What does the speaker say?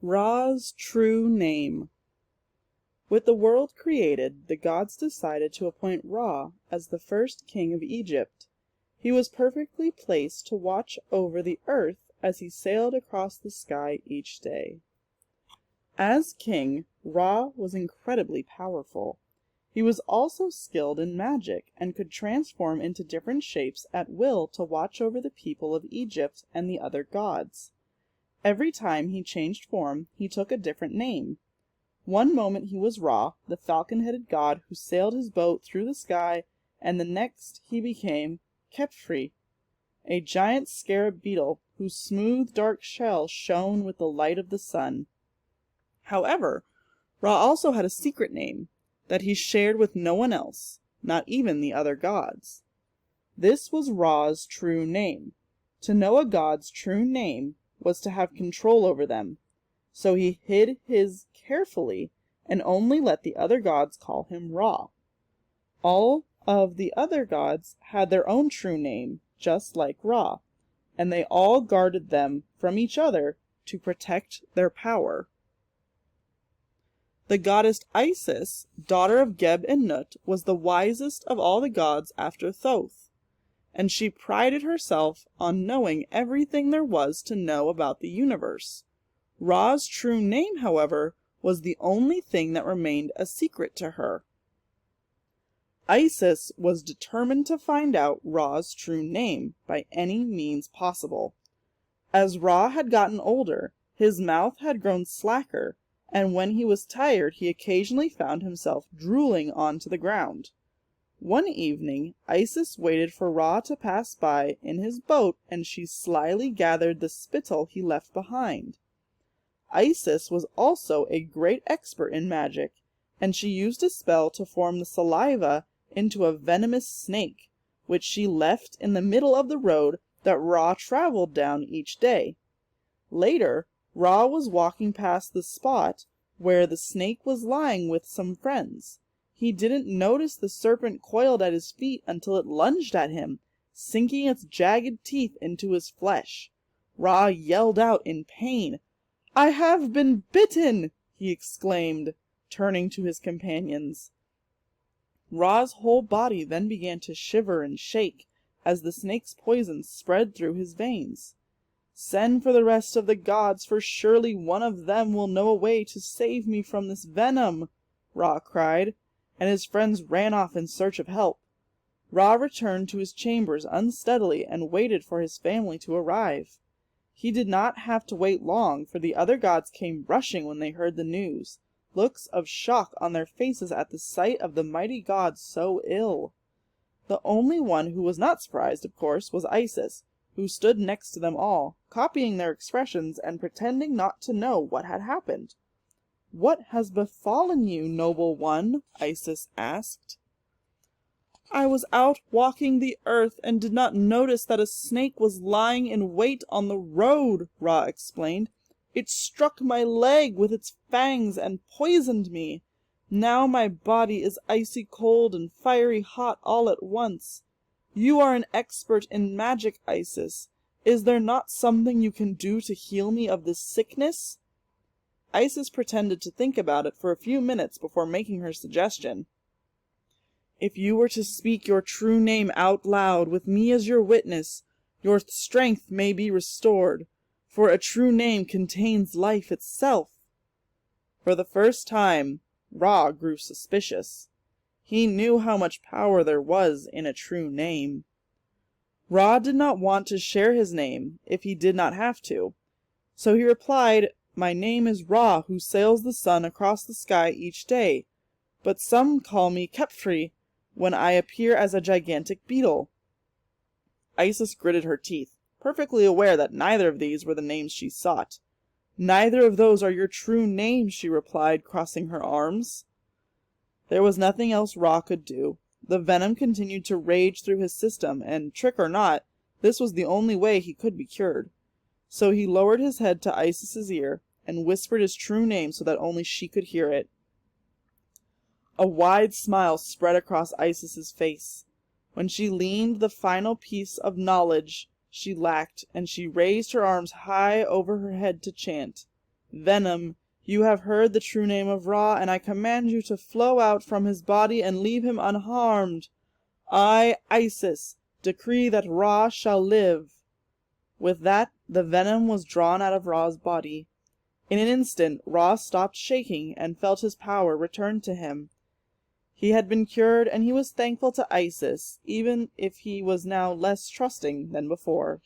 Ra's true name. With the world created, the gods decided to appoint Ra as the first king of Egypt. He was perfectly placed to watch over the earth as he sailed across the sky each day. As king, Ra was incredibly powerful. He was also skilled in magic and could transform into different shapes at will to watch over the people of Egypt and the other gods. Every time he changed form, he took a different name. One moment he was Ra, the falcon-headed god who sailed his boat through the sky, and the next he became Khepri, a giant scarab beetle whose smooth dark shell shone with the light of the sun. However, Ra also had a secret name that he shared with no one else, not even the other gods. This was Ra's true name. To know a god's true name was to have control over them, so he hid his carefully and only let the other gods call him Ra. All of the other gods had their own true name, just like Ra, and they all guarded them from each other to protect their power. The goddess Isis, daughter of Geb and Nut, was the wisest of all the gods after Thoth, and she prided herself on knowing everything there was to know about the universe. Ra's true name, however, was the only thing that remained a secret to her. Isis was determined to find out Ra's true name by any means possible. As Ra had gotten older, his mouth had grown slacker, and when he was tired he occasionally found himself drooling onto the ground. One evening, Isis waited for Ra to pass by in his boat, and she slyly gathered the spittle he left behind. Isis was also a great expert in magic, and she used a spell to form the saliva into a venomous snake, which she left in the middle of the road that Ra traveled down each day. Later, Ra was walking past the spot where the snake was lying with some friends. He didn't notice the serpent coiled at his feet until it lunged at him, sinking its jagged teeth into his flesh. Ra yelled out in pain. "I have been bitten!" he exclaimed, turning to his companions. Ra's whole body then began to shiver and shake as the snake's poison spread through his veins. "Send for the rest of the gods, for surely one of them will know a way to save me from this venom!" Ra cried, and his friends ran off in search of help. Ra returned to his chambers unsteadily and waited for his family to arrive. He did not have to wait long, for the other gods came rushing when they heard the news, looks of shock on their faces at the sight of the mighty god so ill. The only one who was not surprised, of course, was Isis, who stood next to them all, copying their expressions and pretending not to know what had happened. "What has befallen you, noble one?" Isis asked. "I was out walking the earth and did not notice that a snake was lying in wait on the road," Ra explained. "It struck my leg with its fangs and poisoned me. Now my body is icy cold and fiery hot all at once. You are an expert in magic, Isis. Is there not something you can do to heal me of this sickness?" Isis pretended to think about it for a few minutes before making her suggestion. "If you were to speak your true name out loud, with me as your witness, your strength may be restored, for a true name contains life itself." For the first time, Ra grew suspicious. He knew how much power there was in a true name. Ra did not want to share his name if he did not have to, so he replied, "My name is Ra, who sails the sun across the sky each day, but some call me Khepri when I appear as a gigantic beetle." Isis gritted her teeth, perfectly aware that neither of these were the names she sought. "Neither of those are your true names," she replied, crossing her arms. There was nothing else Ra could do. The venom continued to rage through his system, and, trick or not, this was the only way he could be cured. So he lowered his head to Isis's ear and whispered his true name so that only she could hear it. A wide smile spread across Isis's face. When she leaned the final piece of knowledge she lacked, and she raised her arms high over her head to chant, Venom, you have heard the true name of Ra, and I command you to flow out from his body and leave him unharmed. I, Isis, decree that Ra shall live." With that, the venom was drawn out of Ra's body. In an instant, Ra stopped shaking and felt his power return to him. He had been cured, and he was thankful to Isis, even if he was now less trusting than before.